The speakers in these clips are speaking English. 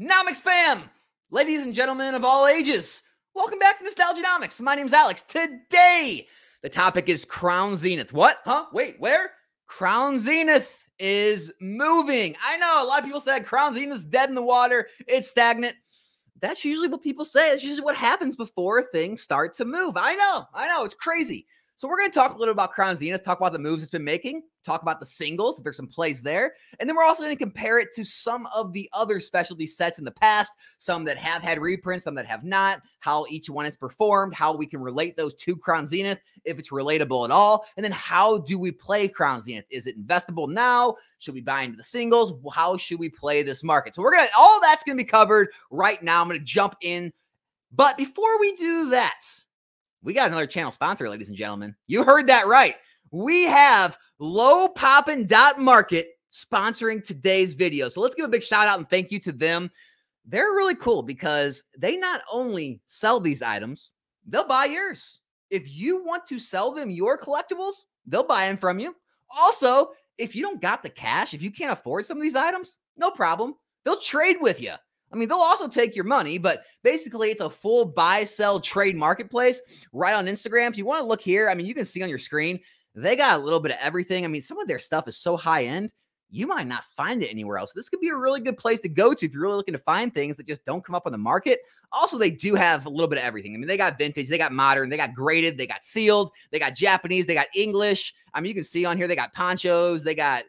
Nomics fam, ladies and gentlemen of all ages, welcome back to Nostalgianomics. My name's Alex. Today, the topic is Crown Zenith. What? Huh? Wait, where? Crown Zenith is moving. I know a lot of people said Crown Zenith is dead in the water. It's stagnant. That's usually what people say. It's usually what happens before things start to move. I know. It's crazy. So we're going to talk a little about Crown Zenith, talk about the moves it's been making, talk about the singles, if there's some plays there. And then we're also going to compare it to some of the other specialty sets in the past, some that have had reprints, some that have not, how each one has performed, how we can relate those to Crown Zenith, if it's relatable at all. And then how do we play Crown Zenith? Is it investable now? Should we buy into the singles? How should we play this market? So all that's going to be covered right now. I'm going to jump in. But before we do that, we got another channel sponsor, ladies and gentlemen. You heard that right. We have LowPoppin.market sponsoring today's video. So let's give a big shout out and thank you to them. They're really cool because they not only sell these items, they'll buy yours. If you want to sell them your collectibles, they'll buy them from you. Also, if you don't got the cash, if you can't afford some of these items, no problem. They'll trade with you. I mean, they'll also take your money, but basically it's a full buy, sell, trade marketplace right on Instagram. If you want to look here, I mean, you can see on your screen, they got a little bit of everything. I mean, some of their stuff is so high end, you might not find it anywhere else. This could be a really good place to go to if you're really looking to find things that just don't come up on the market. Also, they do have a little bit of everything. I mean, they got vintage, they got modern, they got graded, they got sealed, they got Japanese, they got English. I mean, you can see on here, they got ponchos, they got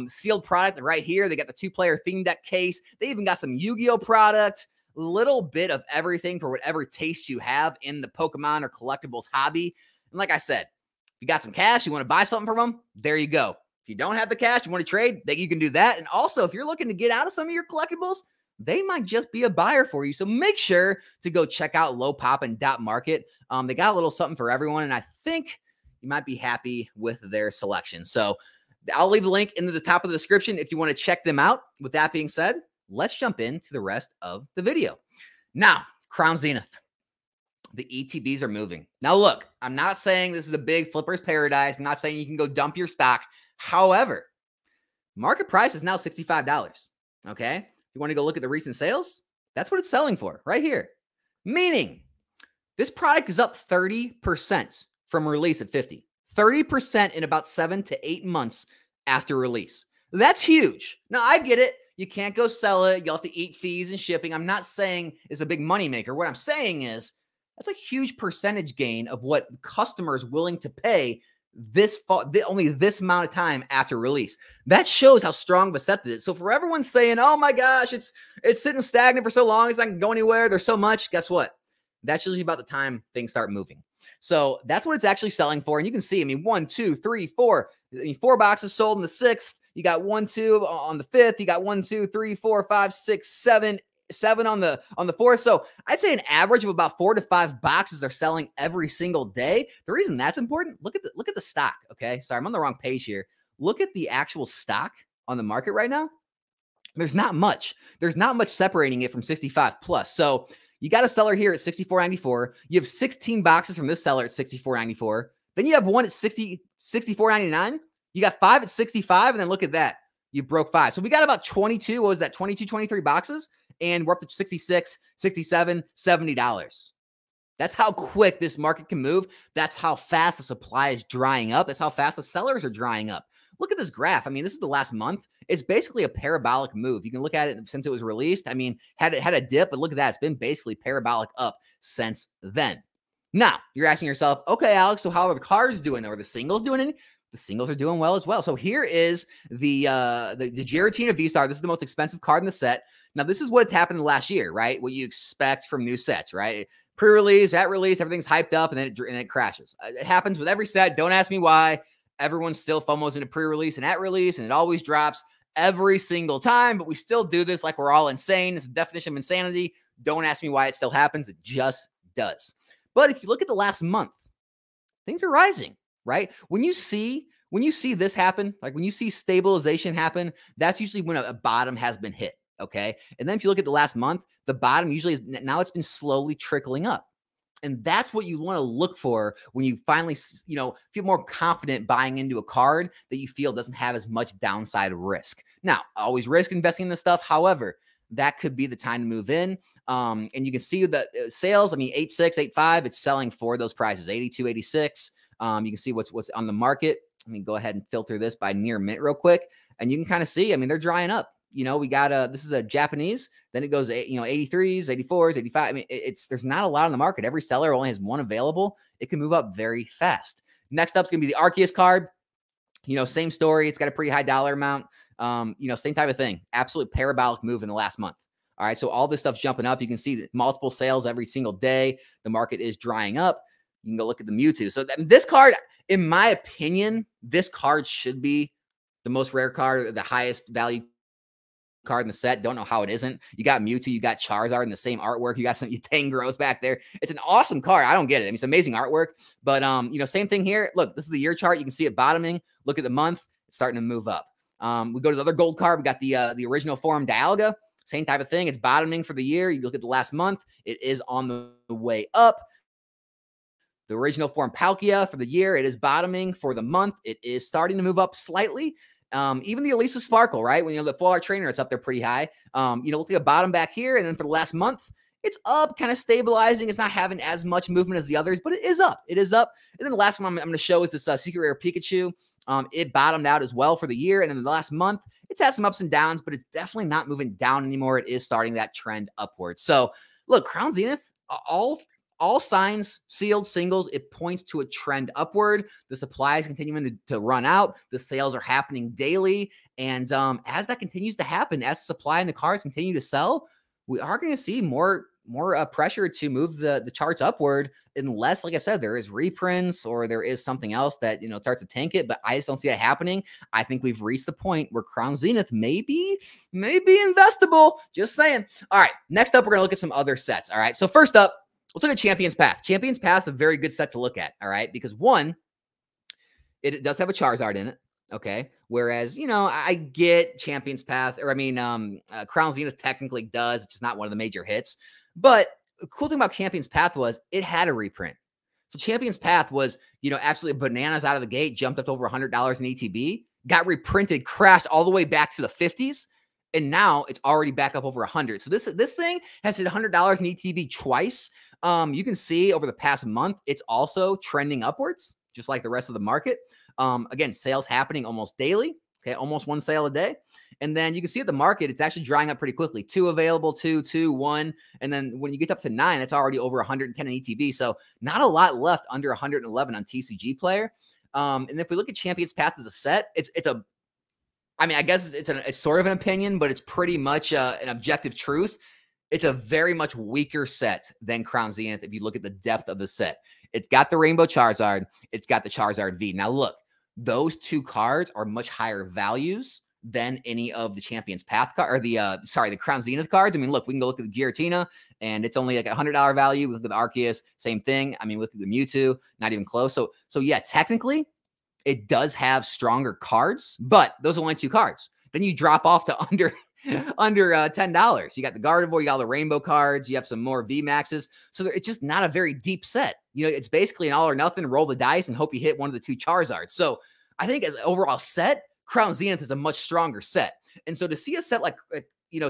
sealed product right here. They got the 2-player theme deck case. They even got some Yu-Gi-Oh product, little bit of everything for whatever taste you have in the Pokemon or collectibles hobby. And like I said, if you got some cash, you want to buy something from them, there you go. If you don't have the cash, you want to trade, that you can do that. And also, if you're looking to get out of some of your collectibles, they might just be a buyer for you. So make sure to go check out LowPoppin.market. They got a little something for everyone, and I think you might be happy with their selection. So I'll leave the link in the top of the description if you want to check them out. With that being said, let's jump into the rest of the video. Now, Crown Zenith. The ETBs are moving. Now, look, I'm not saying this is a big flipper's paradise. I'm not saying you can go dump your stock. However, market price is now $65. Okay? If you want to go look at the recent sales, that's what it's selling for right here. Meaning, this product is up 30% from release at 50. 30% in about 7 to 8 months after release. That's huge. Now, I get it. You can't go sell it. You'll have to eat fees and shipping. I'm not saying it's a big moneymaker. What I'm saying is that's a huge percentage gain of what customers willing to pay only this amount of time after release. That shows how strong of a set it is. So for everyone saying, oh my gosh, it's sitting stagnant for so long, it's not going to go anywhere, there's so much, guess what? That's usually about the time things start moving. So that's what it's actually selling for. And you can see, I mean, 1, 2, 3, 4. I mean, 4 boxes sold in the 6th. You got 1, 2 on the 5th. You got 1, 2, 3, 4, 5, 6, 7 on the 4th. So I'd say an average of about 4 to 5 boxes are selling every single day. The reason that's important, look at the stock. Okay. Sorry, I'm on the wrong page here. Look at the actual stock on the market right now. There's not much. There's not much separating it from 65 plus. So you got a seller here at $64.94. You have 16 boxes from this seller at $64.94. Then you have one at $64.99. You got 5 at $65, and then look at that. You broke 5. So we got about 22, what was that, 22, 23 boxes, and we're up to $66, $67, $70. That's how quick this market can move. That's how fast the supply is drying up. That's how fast the sellers are drying up. Look at this graph. I mean, this is the last month. It's basically a parabolic move. You can look at it since it was released. I mean, had a dip, but look at that. It's been basically parabolic up since then. Now, you're asking yourself, okay, Alex, so how are the cards doing? Are the singles doing anything? The singles are doing well as well. So here is the Giratina V-Star. This is the most expensive card in the set. Now, this is what happened last year, right? What you expect from new sets, right? Pre-release, at release, everything's hyped up, and then it crashes. It happens with every set. Don't ask me why. Everyone still FOMOs into pre-release and at release, and it always drops every single time, but we still do this like we're all insane. It's a definition of insanity. Don't ask me why it still happens. It just does. But if you look at the last month, things are rising, right? When you see this happen, like when you see stabilization happen, that's usually when a bottom has been hit, okay? And then if you look at the last month, the bottom usually is, now it's been slowly trickling up. And that's what you want to look for when you finally, feel more confident buying into a card that you feel doesn't have as much downside risk. Now, always risk investing in this stuff. However, that could be the time to move in. And you can see the sales. I mean, 86, 85, it's selling for those prices, 82, 86. You can see what's on the market. Let me go ahead and filter this by near mint real quick. And you can kind of see, I mean, they're drying up. We got this is a Japanese, then it goes, 83s, 84s, 85. I mean, there's not a lot on the market. Every seller only has one available. It can move up very fast. Next up is going to be the Arceus card. Same story. It's got a pretty high dollar amount. Same type of thing. Absolute parabolic move in the last month. All right. So all this stuff's jumping up. You can see multiple sales every single day. The market is drying up. You can go look at the Mewtwo. So this card, in my opinion, this card should be the most rare card, the highest value card in the set. Don't know how it isn't. You got Mewtwo, you got Charizard in the same artwork. You got some Tangrowth back there. It's an awesome card. I don't get it. I mean, it's amazing artwork, but same thing here. Look, this is the year chart. You can see it bottoming. Look at the month. It's starting to move up. We go to the other gold card. We got the original form Dialga. Same type of thing. It's bottoming for the year. You look at the last month. It is on the way up. The original form Palkia for the year. It is bottoming for the month. It is starting to move up slightly. Even the Elisa Sparkle, right? When the full art trainer, it's up there pretty high. Look at a bottom back here. And then for the last month, it's up, kind of stabilizing. It's not having as much movement as the others, but it is up. It is up. And then the last one I'm going to show is this Secret Rare Pikachu. It bottomed out as well for the year. And then the last month, it's had some ups and downs, but it's definitely not moving down anymore. It is starting that trend upwards. So look, Crown Zenith, all signs, sealed singles, it points to a trend upward. The supply is continuing to run out. The sales are happening daily. And as that continues to happen, as supply and the cards continue to sell, we are going to see more pressure to move the charts upward, unless, like I said, there is reprints or there is something else that, starts to tank it. But I just don't see that happening. I think we've reached the point where Crown Zenith may be investable. Just saying. All right. Next up, we're going to look at some other sets. All right. So first up, let's look at Champion's Path. Champion's Path is a very good set to look at, all right? Because one, it does have a Charizard in it, okay? Whereas, I get Champion's Path, Crown Zenith technically does. It's just not one of the major hits. But the cool thing about Champion's Path was it had a reprint. So Champion's Path was, absolutely bananas out of the gate, jumped up to over $100 in ETB, got reprinted, crashed all the way back to the 50s. And now it's already back up over 100. So this thing has hit $100 in ETB twice. You can see over the past month, it's also trending upwards, just like the rest of the market. Again, sales happening almost daily. Okay, almost one sale a day. And then you can see at the market, it's actually drying up pretty quickly. 2 available, 2, 2, 1. And then when you get up to 9, it's already over 110 in ETB. So not a lot left under 111 on TCG Player. And if we look at Champion's Path as a set, I guess it's sort of an opinion, but it's pretty much an objective truth. It's a very much weaker set than Crown Zenith if you look at the depth of the set. It's got the Rainbow Charizard. It's got the Charizard V. Now, look, those two cards are much higher values than any of the Champion's Path card, or the Crown Zenith cards. I mean, look, we can go look at the Giratina, and it's only like $100 value. We look at the Arceus, same thing. I mean, look at the Mewtwo, not even close. So yeah, technically, it does have stronger cards, but those are only 2 cards. Then you drop off to under $10. You got the Gardevoir, you got all the rainbow cards, you have some more VMAXs. So it's just not a very deep set. It's basically an all or nothing, roll the dice and hope you hit one of the 2 Charizards. So I think as an overall set, Crown Zenith is a much stronger set. And so to see a set like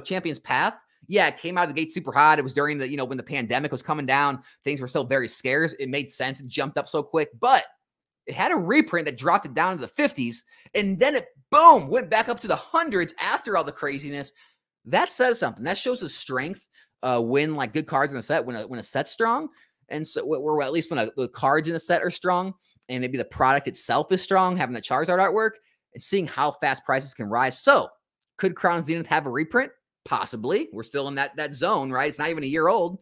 Champion's Path, yeah, it came out of the gate super hot. It was during the, when the pandemic was coming down, things were still very scarce. It made sense. It jumped up so quick, but it had a reprint that dropped it down to the 50s, and then it, boom, went back up to the hundreds after all the craziness. That says something. That shows the strength when like good cards in the set, when a set's strong. And so, or at least when the cards in the set are strong, and maybe the product itself is strong, having the Charizard artwork, and seeing how fast prices can rise. So, could Crown Zenith have a reprint? Possibly. We're still in that zone, right? It's not even a year old.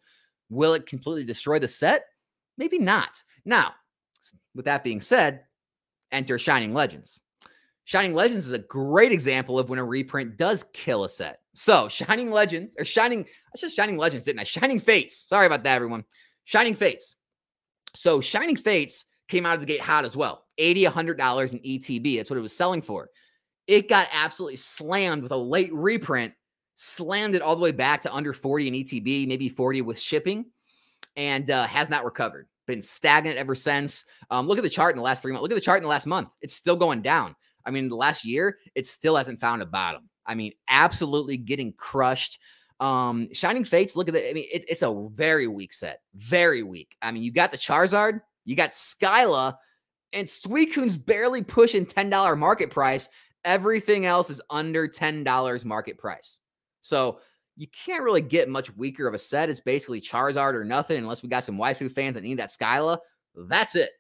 Will it completely destroy the set? Maybe not. Now, with that being said, enter Shining Legends. Shining Legends is a great example of when a reprint does kill a set. So Shining Legends, I said Shining Legends, didn't I? Shining Fates. Sorry about that, everyone. Shining Fates. So Shining Fates came out of the gate hot as well. $80, $100 in ETB. That's what it was selling for. It got absolutely slammed with a late reprint, slammed it all the way back to under 40 in ETB, maybe 40 with shipping, and has not recovered. Been stagnant ever since. Look at the chart in the last 3 months. Look at the chart in the last month. It's still going down. I mean, the last year, it still hasn't found a bottom. I mean, absolutely getting crushed. Shining Fates, look at that. I mean, it's a very weak set. Very weak. I mean, you got the Charizard, you got Skyla, and Suicune's barely pushing $10 market price. Everything else is under $10 market price. So you can't really get much weaker of a set. It's basically Charizard or nothing, unless we got some waifu fans that need that Skyla. That's it.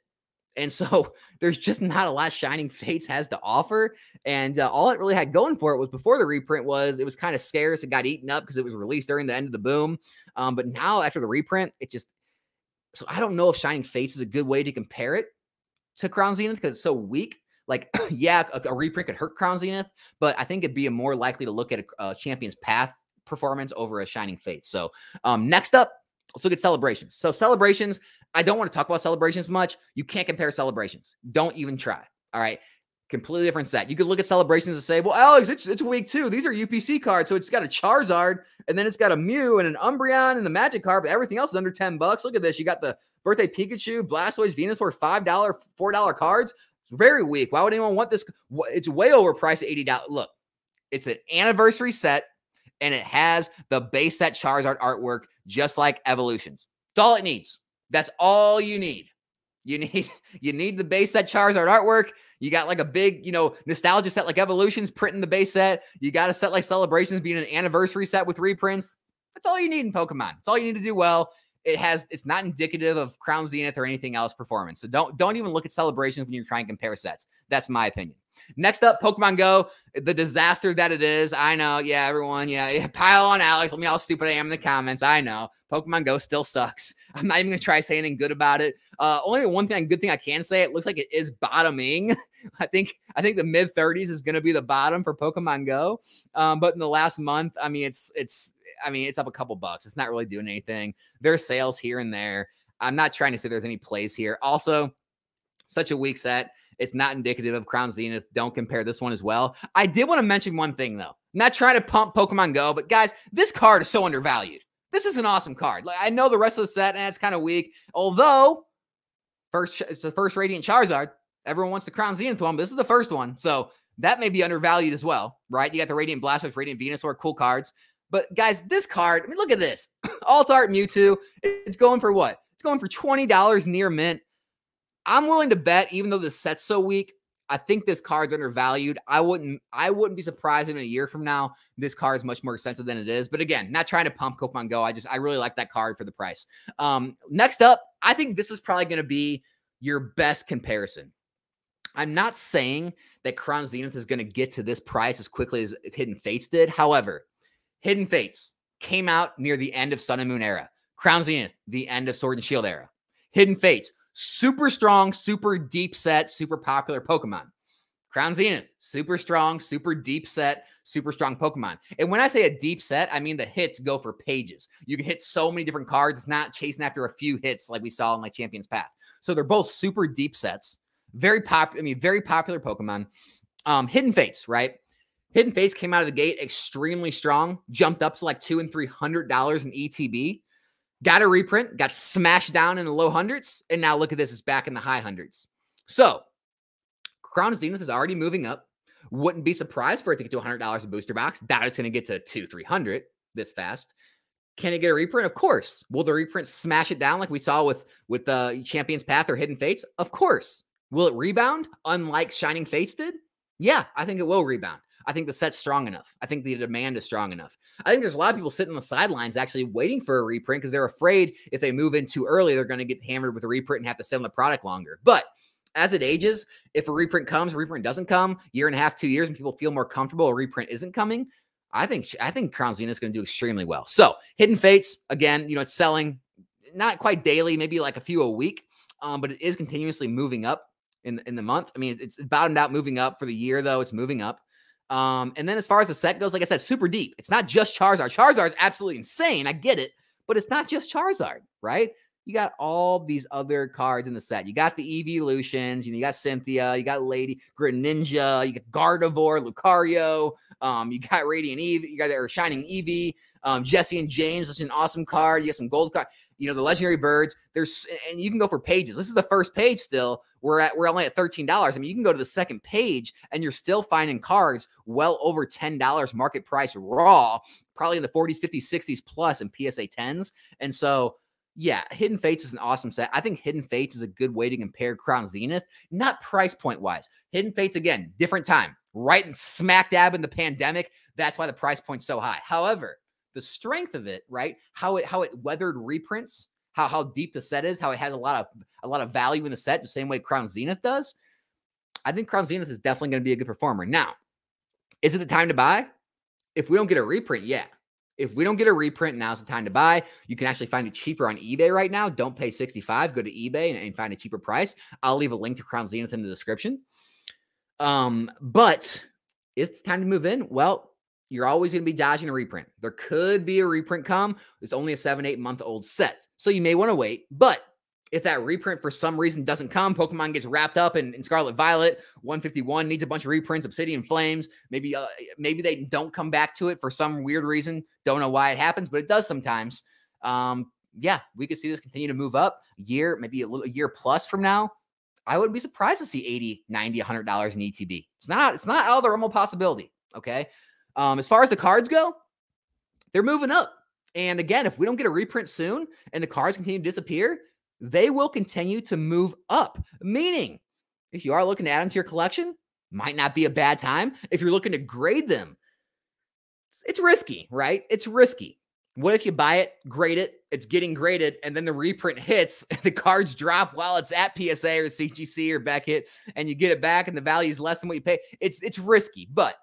And so there's just not a lot Shining Fates has to offer. And all it really had going for it was before the reprint was it was kind of scarce. It got eaten up because it was released during the end of the boom. But now after the reprint, so I don't know if Shining Fates is a good way to compare it to Crown Zenith because it's so weak. Like, yeah, a reprint could hurt Crown Zenith, but I think it'd be more likely to look at a Champion's Path performance over a Shining Fate. So next up, let's look at Celebrations. So Celebrations, I don't want to talk about Celebrations much. You can't compare Celebrations. Don't even try. All right. Completely different set. You could look at Celebrations and say, well, Alex, it's weak too. These are UPC cards. So it's got a Charizard and then it's got a Mew and an Umbreon and the Magic card, but everything else is under $10. Look at this. You got the Birthday Pikachu, Blastoise, Venusaur, $5, $4 cards. It's very weak. Why would anyone want this? It's way overpriced at $80. Look, it's an anniversary set and it has the base set Charizard artwork just like Evolutions. That's all it needs. That's all you need. You need the base set Charizard artwork. You got like a big, nostalgia set like Evolutions printing the base set. You got a set like Celebrations being an anniversary set with reprints. That's all you need in Pokemon. That's all you need to do well. It's not indicative of Crown Zenith or anything else performance. So don't even look at Celebrations when you're trying to compare sets. That's my opinion. Next up, Pokemon Go, the disaster that it is. I know. Yeah, everyone. Yeah, pile on Alex. Let me know how stupid I am in the comments. I know. Pokemon Go still sucks. I'm not even going to try to say anything good about it. Only one good thing I can say, it looks like it is bottoming. I think the mid 30s is going to be the bottom for Pokemon Go. But in the last month, I mean, it's up a couple bucks. It's not really doing anything. There's sales here and there. I'm not trying to say there's any plays here. Also, such a weak set. It's not indicative of Crown Zenith. Don't compare this one as well. I did want to mention one thing, though. Not trying to pump Pokemon Go, but guys, this card is so undervalued. This is an awesome card. I know the rest of the set, and it's kind of weak. Although, it's the first Radiant Charizard. Everyone wants the Crown Zenith one, but this is the first one. So that may be undervalued as well, right? You got the Radiant Blastoise, Radiant Venusaur, cool cards. But guys, this card, I mean, look at this. Alt Art Mewtwo. It's going for what? It's going for $20 near mint. I'm willing to bet, even though the set's so weak, I think this card's undervalued. I wouldn't be surprised if in a year from now, this card is much more expensive than it is. But again, not trying to pump Pokemon Go. I really like that card for the price. Next up, I think this is probably going to be your best comparison. I'm not saying that Crown Zenith is going to get to this price as quickly as Hidden Fates did. However, Hidden Fates came out near the end of Sun and Moon era. Crown Zenith, the end of Sword and Shield era. Hidden Fates, super strong, super deep set, super popular Pokemon. Crown Zenith, super strong, super deep set, super strong Pokemon. And when I say a deep set, I mean the hits go for pages. You can hit so many different cards. It's not chasing after a few hits like we saw in like Champion's Path. So they're both super deep sets. Very popular Pokemon. Hidden Fates, right? Hidden Fates came out of the gate extremely strong, jumped up to like $200 and $300 in ETB. Got a reprint, got smashed down in the low hundreds, and now look at this, it's back in the high hundreds. So, Crown Zenith is already moving up. Wouldn't be surprised for it to get to $100 a booster box. Doubt it's going to get to $200-$300 this fast. Can it get a reprint? Of course. Will the reprint smash it down like we saw with the Champion's Path or Hidden Fates? Of course. Will it rebound unlike Shining Fates did? Yeah, I think it will rebound. I think the set's strong enough. I think the demand is strong enough. I think there's a lot of people sitting on the sidelines actually waiting for a reprint because they're afraid if they move in too early, they're going to get hammered with a reprint and have to sit on the product longer. But as it ages, if a reprint comes, a reprint doesn't come, year and a half, 2 years, and people feel more comfortable a reprint isn't coming, I think Crown Zenith is going to do extremely well. So Hidden Fates, again, it's selling not quite daily, maybe like a few a week, but it is continuously moving up in the month. I mean, it's bottomed out, moving up for the year, though. It's moving up. And then as far as the set goes, like I said, super deep. It's not just Charizard. Charizard is absolutely insane. I get it, but it's not just Charizard, right? You got all these other cards in the set. You got the Evolutions, you got Cynthia, you got Lady Greninja, you got Gardevoir, Lucario, you got Radiant Eevee, you got their Shining Eevee, Jesse and James, which is an awesome card. You got some gold card. The legendary birds, and you can go for pages. This is the first page still. We're only at $13. I mean, you can go to the second page and you're still finding cards well over $10 market price raw probably in the 40s, 50s, 60s plus in PSA 10s. And so, yeah, Hidden Fates is an awesome set. I think Hidden Fates is a good way to compare Crown Zenith, not price point wise. Hidden Fates, again, different time, right in smack dab in the pandemic. That's why the price point's so high. However, the strength of it, right? How it weathered reprints, how deep the set is, how it has a lot of value in the set, the same way Crown Zenith does. I think Crown Zenith is definitely going to be a good performer. Now, is it the time to buy? If we don't get a reprint, yeah. If we don't get a reprint, now's the time to buy. You can actually find it cheaper on eBay right now. Don't pay $65. Go to eBay and find a cheaper price. I'll leave a link to Crown Zenith in the description. But is it time to move in? Well, you're always going to be dodging a reprint. There could be a reprint come. It's only a 7-8 month old set. So you may want to wait. But if that reprint for some reason doesn't come, Pokemon gets wrapped up in Scarlet Violet, 151 needs a bunch of reprints, Obsidian Flames. Maybe they don't come back to it for some weird reason. Don't know why it happens, but it does sometimes. Yeah, we could see this continue to move up a year, maybe a year plus from now. I wouldn't be surprised to see $80, $90, $100 in ETB. It's not out of the realm of possibility. Okay. As far as the cards go, they're moving up. And again, if we don't get a reprint soon and the cards continue to disappear, they will continue to move up. Meaning, if you are looking to add them to your collection, might not be a bad time. If you're looking to grade them, it's risky, right? It's risky. What if you buy it, grade it, it's getting graded, and then the reprint hits, and the cards drop while it's at PSA or CGC or Beckett, and you get it back, and the value is less than what you pay? It's risky, but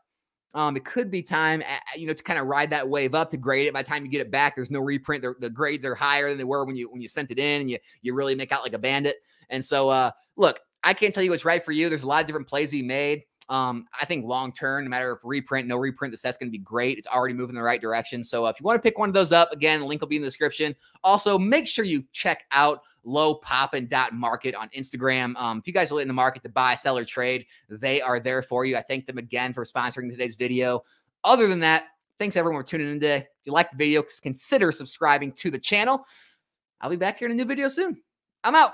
it could be time, to kind of ride that wave up to grade it. By the time you get it back, there's no reprint. The grades are higher than they were when you sent it in, and you really make out like a bandit. And so, look, I can't tell you what's right for you. There's a lot of different plays to be made. I think long term, no matter if reprint, no reprint, the set's going to be great. It's already moving in the right direction. So if you want to pick one of those up, again, the link will be in the description. Also, make sure you check out lowpoppin.market on Instagram. If you guys are in the market to buy, sell, or trade, they are there for you. I thank them again for sponsoring today's video. Other than that, thanks everyone for tuning in today. If you like the video, consider subscribing to the channel. I'll be back here in a new video soon. I'm out.